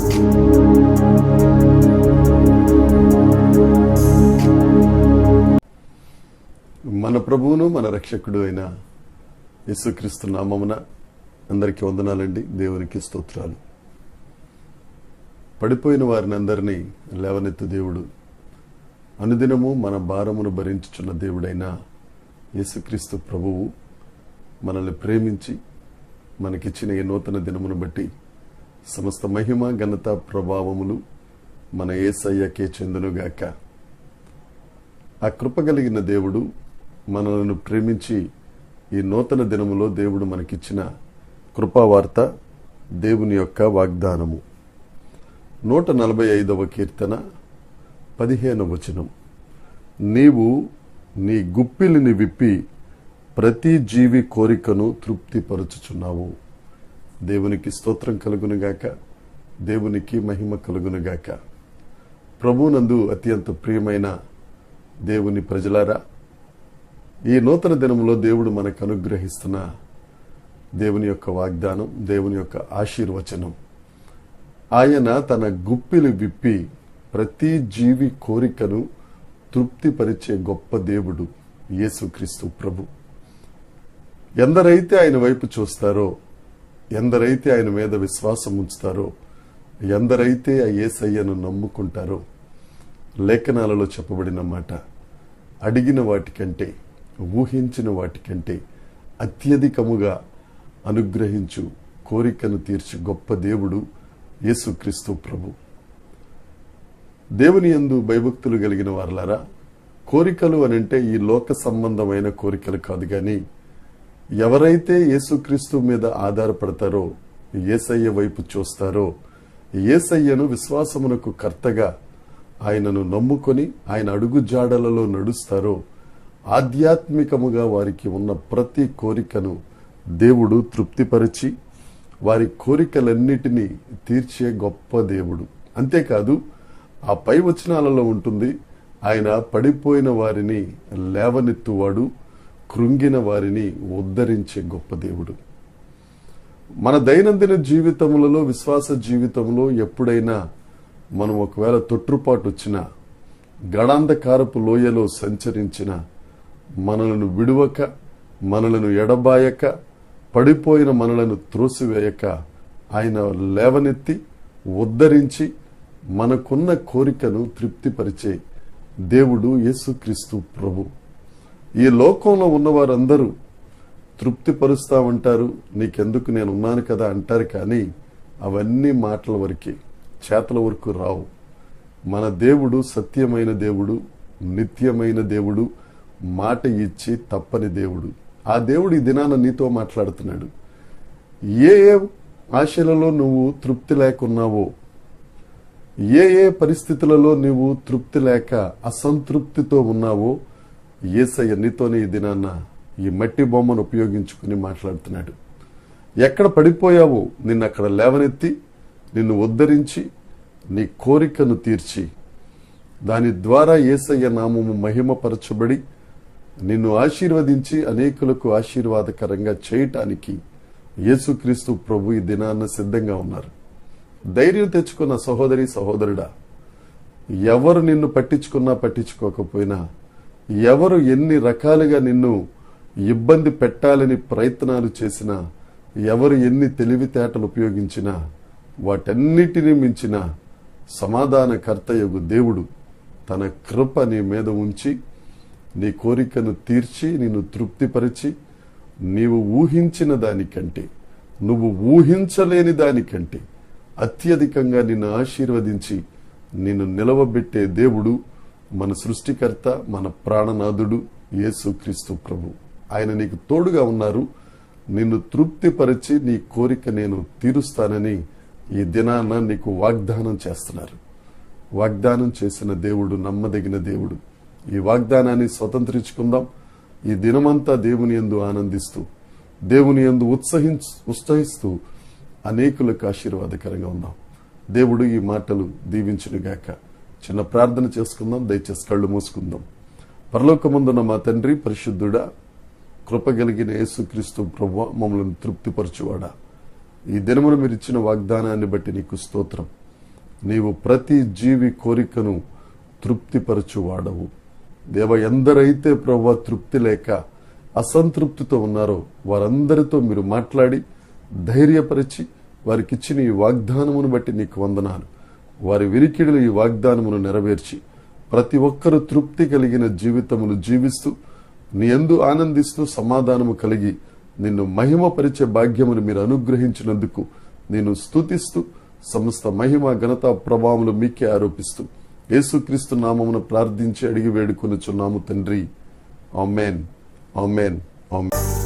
మన ప్రభువును మన రక్షకుడు అయిన యేసుక్రీస్తు నామమున అందరికీ వందనాలండి. దేవునికి స్తోత్రాలు. పడిపోయిన వారిని అందరినీ లేవనెత్తు దేవుడు, అనుదినము మన భారమును భరించుచున్న దేవుడైన యేసుక్రీస్తు ప్రభువు మనల్ని ప్రేమించి మనకిచ్చిన ఈ నూతన దినమును బట్టి సమస్త మహిమ ఘనత ప్రభావములు మన యేసయ్యకే చెందునుగాక. ఆ కృప కలిగిన దేవుడు మనలను ప్రేమించి ఈ నూతన దినములో దేవుడు మనకిచ్చిన కృపావార్త, దేవుని యొక్క వాగ్దానము. 145వ కీర్తన 15వ వచనం. నీవు నీ గుప్పిలిని విప్పి ప్రతి జీవి కోరికను తృప్తిపరచుచున్నావు. దేవునికి స్తోత్రం కలుగునుగాక, దేవునికి మహిమ కలుగునుగాక. ప్రభునందు అత్యంత ప్రియమైన దేవుని ప్రజలారా, ఈ నూతన దినములో దేవుడు మనకు అనుగ్రహిస్తున్న దేవుని యొక్క వాగ్దానం, దేవుని యొక్క ఆశీర్వచనం. ఆయన తన గుప్పిలు విప్పి ప్రతి జీవి కోరికను తృప్తిపరిచే గొప్ప దేవుడు యేసుక్రీస్తు ప్రభు. ఎందరైతే ఆయన వైపు చూస్తారో, ఎందరైతే ఆయన మీద విశ్వాసం ఉంచుతారో, ఎందరైతే ఆ యేసయ్యను నమ్ముకుంటారో, లేఖనాలలో చెప్పబడిన మాట, అడిగిన వాటికంటే, ఊహించిన వాటికంటే అత్యధికముగా అనుగ్రహించు, కోరికను తీర్చి గొప్ప దేవుడు యేసుక్రీస్తు ప్రభు. దేవుని యందు భయభక్తులు కలిగిన వారలారా, కోరికలు అనంటే ఈ లోక సంబంధమైన కోరికలు కాదు గాని, ఎవరైతే యేసుక్రీస్తు మీద ఆధారపడతారో, యేసయ్య వైపు చూస్తారో, యేసయ్యను విశ్వాసమునకు కర్తగా ఆయనను నమ్ముకొని ఆయన అడుగు జాడలలో నడుస్తారో, ఆధ్యాత్మికముగా వారికి ఉన్న ప్రతి కోరికను దేవుడు తృప్తిపరిచి వారి కోరికలన్నిటినీ తీర్చే గొప్ప దేవుడు. అంతేకాదు, ఆ పై వచనాలలో ఉంటుంది, ఆయన పడిపోయిన వారిని లేవనెత్తువాడు, కృంగిన వారిని ఉద్ధరించే గొప్ప దేవుడు. మన దైనందిన జీవితములలో, విశ్వాస జీవితంలో ఎప్పుడైనా మనం ఒకవేళ తొట్టుపాటు వచ్చినా, గడాంధకారపు లోయలో సంచరించిన, మనలను విడువక, మనలను ఎడబాయక, పడిపోయిన మనలను త్రోసివేయక ఆయన లేవనెత్తి ఉద్ధరించి మనకున్న కోరికను తృప్తిపరిచే దేవుడు యేసుక్రీస్తు ప్రభు. ఈ లోకంలో ఉన్నవారందరూ తృప్తిపరుస్తా ఉంటారు, నీకెందుకు నేను ఉన్నాను కదా అంటారు. కానీ అవన్నీ మాటల వరకే, చేతల వరకు రావు. మన దేవుడు సత్యమైన దేవుడు, నిత్యమైన దేవుడు, మాట ఇచ్చి తప్పని దేవుడు. ఆ దేవుడు ఈ దినాన నీతో మాట్లాడుతున్నాడు. ఏ ఏ ఆశలలో నువ్వు తృప్తి లేకున్నావో, ఏ ఏ పరిస్థితులలో నువ్వు తృప్తి లేక అసంతృప్తితో ఉన్నావో, యేసయ్య నీతోనే ఈ దినాన్న ఈ మట్టి బొమ్మను ఉపయోగించుకుని మాట్లాడుతున్నాడు. ఎక్కడ పడిపోయావో నిన్ను అక్కడ లేవనెత్తి, నిన్ను ఉద్ధరించి, నీ కోరికను తీర్చి, దాని ద్వారా యేసయ్య నామము మహిమపరచబడి నిన్ను ఆశీర్వదించి అనేకులకు ఆశీర్వాదకరంగా చేయటానికి యేసుక్రీస్తు ప్రభు ఈ దినాన్న సిద్ధంగా ఉన్నారు. ధైర్యం తెచ్చుకున్న సహోదరి, సహోదరుడా, ఎవరు నిన్ను పట్టించుకున్నా పట్టించుకోకపోయినా, ఎవరు ఎన్ని రకాలుగా నిన్ను ఇబ్బంది పెట్టాలని ప్రయత్నాలు చేసినా, ఎవరు ఎన్ని తెలివితేటలు ఉపయోగించినా, వాటన్నిటినీ మించిన సమాధానకర్తయగు దేవుడు తన కృప నీ మీద ఉంచి, నీ కోరికను తీర్చి, నిన్ను తృప్తిపరిచి, నీవు ఊహించిన దానికంటే, నువ్వు ఊహించలేని దానికంటే అత్యధికంగా నిన్ను ఆశీర్వదించి నిన్ను నిలవబెట్టే దేవుడు మన సృష్టికర్త, మన ప్రాణనాథుడు యేసుక్రీస్తు ప్రభు. ఆయన నీకు తోడుగా ఉన్నారు. నిన్ను తృప్తిపరిచి నీ కోరిక నేను తీరుస్తానని ఈ దినాన నీకు వాగ్దానం చేస్తున్నారు. వాగ్దానం చేసిన దేవుడు నమ్మదగిన దేవుడు. ఈ వాగ్దానాన్ని స్వతంత్రించుకుందాం. ఈ దినమంతా దేవుని యందు ఆనందిస్తూ, దేవుని యందు ఉత్సహిస్తూ అనేకులకు ఆశీర్వాదకరంగా ఉందాం. దేవుడు ఈ మాటలు దీవించునుగాక. చిన్న ప్రార్థన చేసుకుందాం. దయచేసి కళ్ళు మూసుకుందాం. పరలోకమందున్న మా తండ్రి, పరిశుద్ధుడా, కృపగలిగిన యేసుక్రీస్తు ప్రభువా, మమ్మల్ని తృప్తిపరచువాడా, ఈ దినమును మీరు ఇచ్చిన వాగ్దానాన్ని బట్టి నీకు స్తోత్రం. నీవు ప్రతి జీవి కోరికను తృప్తిపరచువాడవు. దేవ, ఎందరైతే ప్రభువా తృప్తి లేక అసంతృప్తితో ఉన్నారో వారందరితో మీరు మాట్లాడి ధైర్యపరిచి వారికిచ్చిన ఈ వాగ్దానమును బట్టి నీకు వందనాలు. వారి విరికిడులు ఈ వాగ్దానమును నెరవేర్చి ప్రతి ఒక్కరూ తృప్తి కలిగిన జీవితమును జీవిస్తూ నీ యందు ఆనందిస్తూ సమాధానము కలిగి నిన్ను మహిమపరిచే భాగ్యమును మీరు అనుగ్రహించినందుకు నేను స్తుతిస్తూ సమస్త మహిమ ఘనత ప్రభావములు మీకే ఆరోపిస్తూ యేసుక్రీస్తు నామమున ప్రార్థించి అడిగి వేడుకొనుచున్నాము తండ్రి. ఆమేన్, ఆమేన్, ఆమేన్.